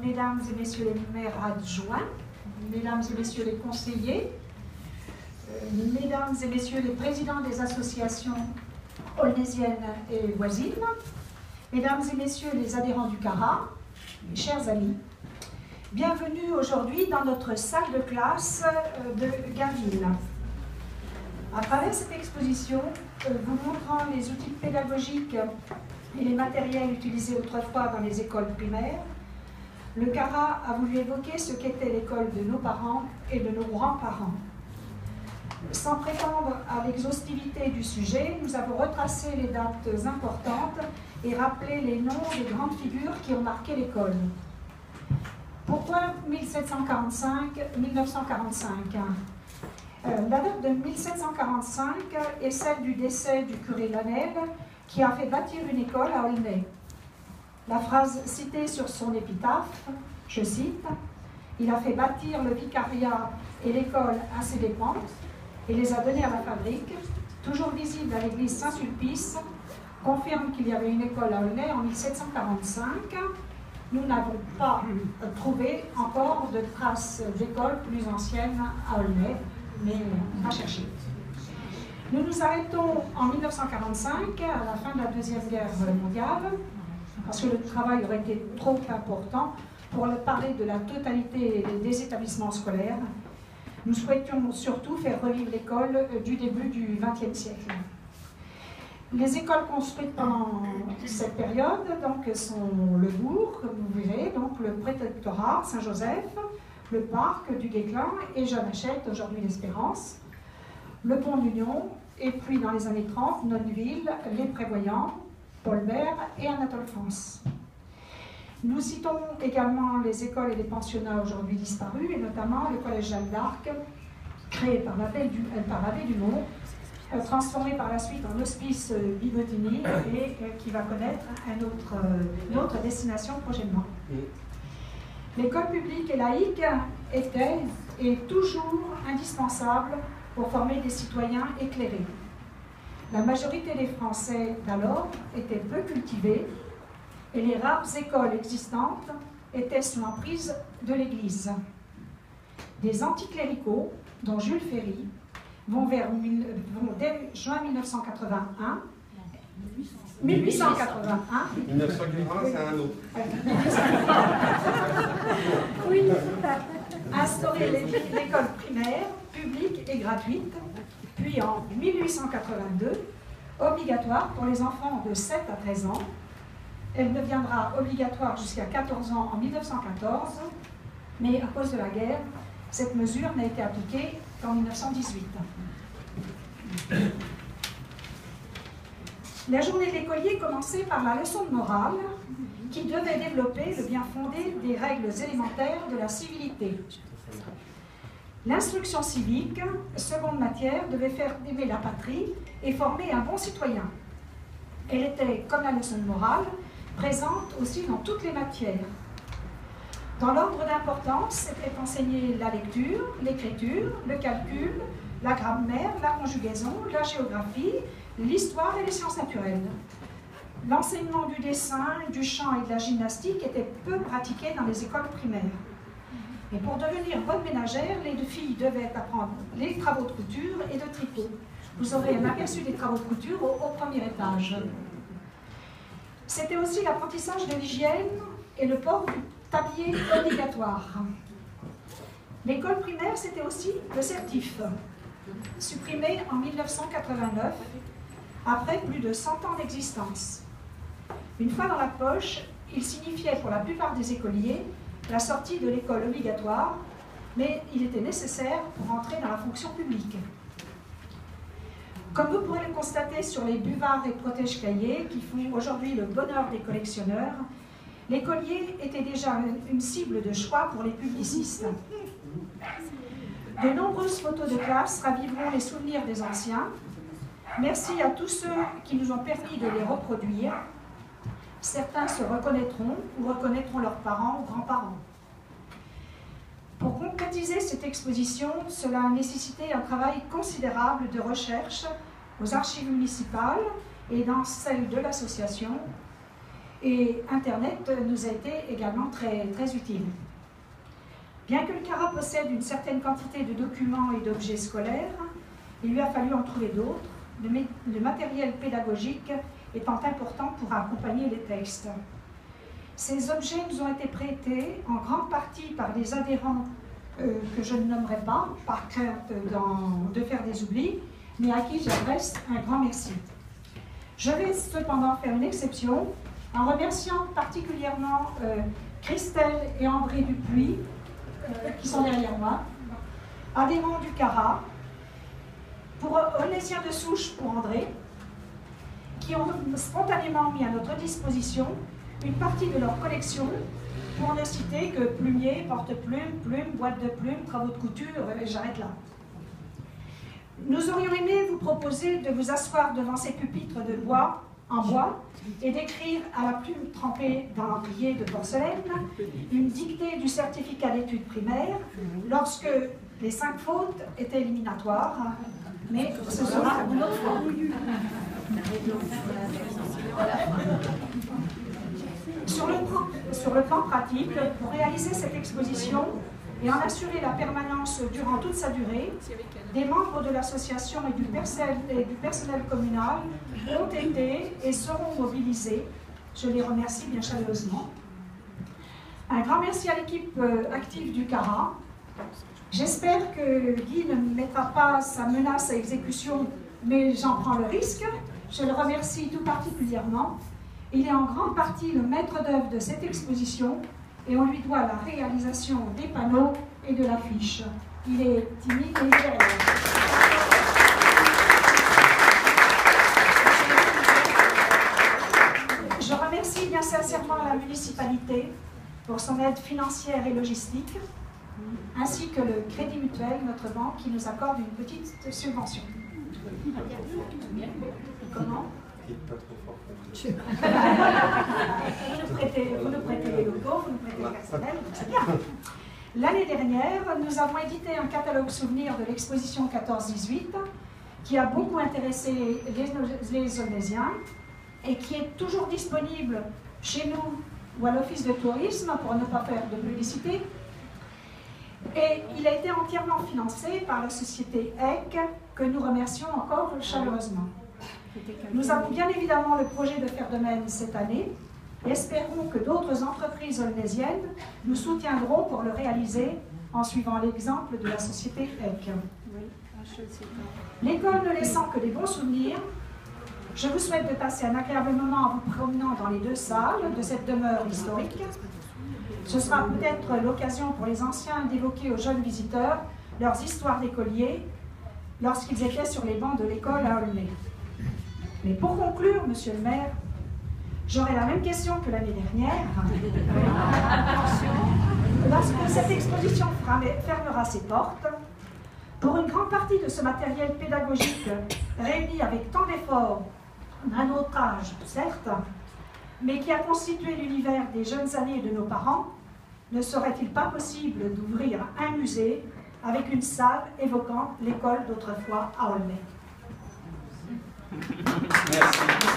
mesdames et messieurs les maires adjoints, mesdames et messieurs les conseillers, mesdames et messieurs les présidents des associations aulnaisiennes et voisines, mesdames et messieurs les adhérents du CARA, mes chers amis, bienvenue aujourd'hui dans notre salle de classe de Gainville. À travers cette exposition, vous montrant les outils pédagogiques et les matériels utilisés autrefois dans les écoles primaires, le CARA a voulu évoquer ce qu'était l'école de nos parents et de nos grands-parents. Sans prétendre à l'exhaustivité du sujet, nous avons retracé les dates importantes et rappelé les noms des grandes figures qui ont marqué l'école. Pourquoi 1745-1945 La date de 1745 est celle du décès du curé Lanel qui a fait bâtir une école à Aulnay. La phrase citée sur son épitaphe, je cite, « Il a fait bâtir le vicariat et l'école à ses dépens et les a donnés à la fabrique, toujours visible à l'église Saint-Sulpice, confirme qu'il y avait une école à Aulnay en 1745. Nous n'avons pas trouvé encore de traces d'école plus anciennes à Aulnay, mais on va chercher. Nous nous arrêtons en 1945, à la fin de la Deuxième Guerre mondiale, parce que le travail aurait été trop important pour parler de la totalité des établissements scolaires. Nous souhaitions surtout faire revivre l'école du début du XXe siècle. Les écoles construites pendant cette période donc, sont le bourg, comme vous verrez, donc le prétectorat Saint-Joseph, le parc du Guesclin et Jeanne Hachette, aujourd'hui l'Espérance, le pont d'Union, et puis dans les années 30, Nonneville, les Prévoyants, Paul-Bert et Anatole France. Nous citons également les écoles et les pensionnats aujourd'hui disparus, et notamment le collège Jeanne d'Arc, créé par l'abbé Dumont, transformé par la suite en hospice Bigotini et qui va connaître une autre destination prochainement. L'école publique et laïque était et est toujours indispensable pour former des citoyens éclairés. La majorité des Français d'alors étaient peu cultivés et les rares écoles existantes étaient sous l'emprise de l'Église. Des anticléricaux, dont Jules Ferry, vont dès juin 1981. 1881. 1980, c'est un autre. Oui, instaurer l'école primaire, publique et gratuite, puis en 1882, obligatoire pour les enfants de 7 à 13 ans. Elle deviendra obligatoire jusqu'à 14 ans en 1914, mais à cause de la guerre, cette mesure n'a été appliquée qu'en 1918. La journée de l'écolier commençait par la leçon de morale qui devait développer le bien fondé des règles élémentaires de la civilité. L'instruction civique, seconde matière, devait faire aimer la patrie et former un bon citoyen. Elle était, comme la leçon de morale, présente aussi dans toutes les matières. Dans l'ordre d'importance, était enseignée la lecture, l'écriture, le calcul, la grammaire, la conjugaison, la géographie, l'histoire et les sciences naturelles. L'enseignement du dessin, du chant et de la gymnastique était peu pratiqué dans les écoles primaires. Et pour devenir bonne ménagère, les deux filles devaient apprendre les travaux de couture et de tricot. Vous aurez un aperçu des travaux de couture au premier étage. C'était aussi l'apprentissage de l'hygiène et le port du tablier obligatoire. L'école primaire, c'était aussi le certif, supprimé en 1989, après plus de 100 ans d'existence. Une fois dans la poche, il signifiait pour la plupart des écoliers la sortie de l'école obligatoire, mais il était nécessaire pour entrer dans la fonction publique. Comme vous pourrez le constater sur les buvards et protège-cahiers qui font aujourd'hui le bonheur des collectionneurs, l'écolier était déjà une cible de choix pour les publicistes. De nombreuses photos de classe raviveront les souvenirs des anciens. Merci à tous ceux qui nous ont permis de les reproduire. Certains se reconnaîtront ou reconnaîtront leurs parents ou grands-parents. Pour concrétiser cette exposition, cela a nécessité un travail considérable de recherche aux archives municipales et dans celles de l'association, et Internet nous a été également très, très utile. Bien que le CARA possède une certaine quantité de documents et d'objets scolaires, il lui a fallu en trouver d'autres, le matériel pédagogique étant important pour accompagner les textes. Ces objets nous ont été prêtés en grande partie par des adhérents que je ne nommerai pas, par crainte de faire des oublis, mais à qui j'adresse un grand merci. Je vais cependant faire une exception en remerciant particulièrement Christelle et André Dupuis, qui sont derrière moi, adhérents du CARA, pour Onésien de Souche pour André, qui ont spontanément mis à notre disposition une partie de leur collection, pour ne citer que plumiers, porte-plumes, plumes, boîtes de plumes, travaux de couture, et j'arrête là. Nous aurions aimé vous proposer de vous asseoir devant ces pupitres de bois, en bois, et d'écrire à la plume trempée dans l'encrier de porcelaine une dictée du certificat d'études primaires lorsque les 5 fautes étaient éliminatoires, mais ce sera une autre fois. Sur le plan pratique, pour réaliser cette exposition et en assurer la permanence durant toute sa durée, des membres de l'association et du personnel communal ont été et seront mobilisés. Je les remercie bien chaleureusement. Un grand merci à l'équipe active du CARA. J'espère que Guy ne mettra pas sa menace à exécution, mais j'en prends le risque. Je le remercie tout particulièrement. Il est en grande partie le maître d'œuvre de cette exposition et on lui doit la réalisation des panneaux et de l'affiche. Il est timide et fier. Je remercie bien sincèrement la municipalité pour son aide financière et logistique, ainsi que le Crédit Mutuel, notre banque, qui nous accorde une petite subvention. Comment ? Pas trop fort. Vous nous prêtez les locaux, vous nous prêtez le personnel, c'est bien. L'année dernière, nous avons édité un catalogue souvenir de l'exposition 14-18 qui a beaucoup intéressé les Aulnésiens et qui est toujours disponible chez nous ou à l'Office de tourisme pour ne pas faire de publicité. Et il a été entièrement financé par la société EC que nous remercions encore chaleureusement. Nous avons bien évidemment le projet de faire de même cette année et espérons que d'autres entreprises aulnésiennes nous soutiendront pour le réaliser en suivant l'exemple de la société EC. L'école ne laissant que des bons souvenirs, je vous souhaite de passer un agréable moment en vous promenant dans les 2 salles de cette demeure historique. Ce sera peut-être l'occasion pour les anciens d'évoquer aux jeunes visiteurs leurs histoires d'écoliers lorsqu'ils étaient sur les bancs de l'école à Aulnay. Mais pour conclure, monsieur le maire, j'aurai la même question que l'année dernière. Lorsque cette exposition fermera ses portes, pour une grande partie de ce matériel pédagogique réuni avec tant d'efforts, à notre âge, certes, mais qui a constitué l'univers des jeunes années de nos parents, ne serait-il pas possible d'ouvrir un musée avec une salle évoquant l'école d'autrefois à Aulnay ? Merci.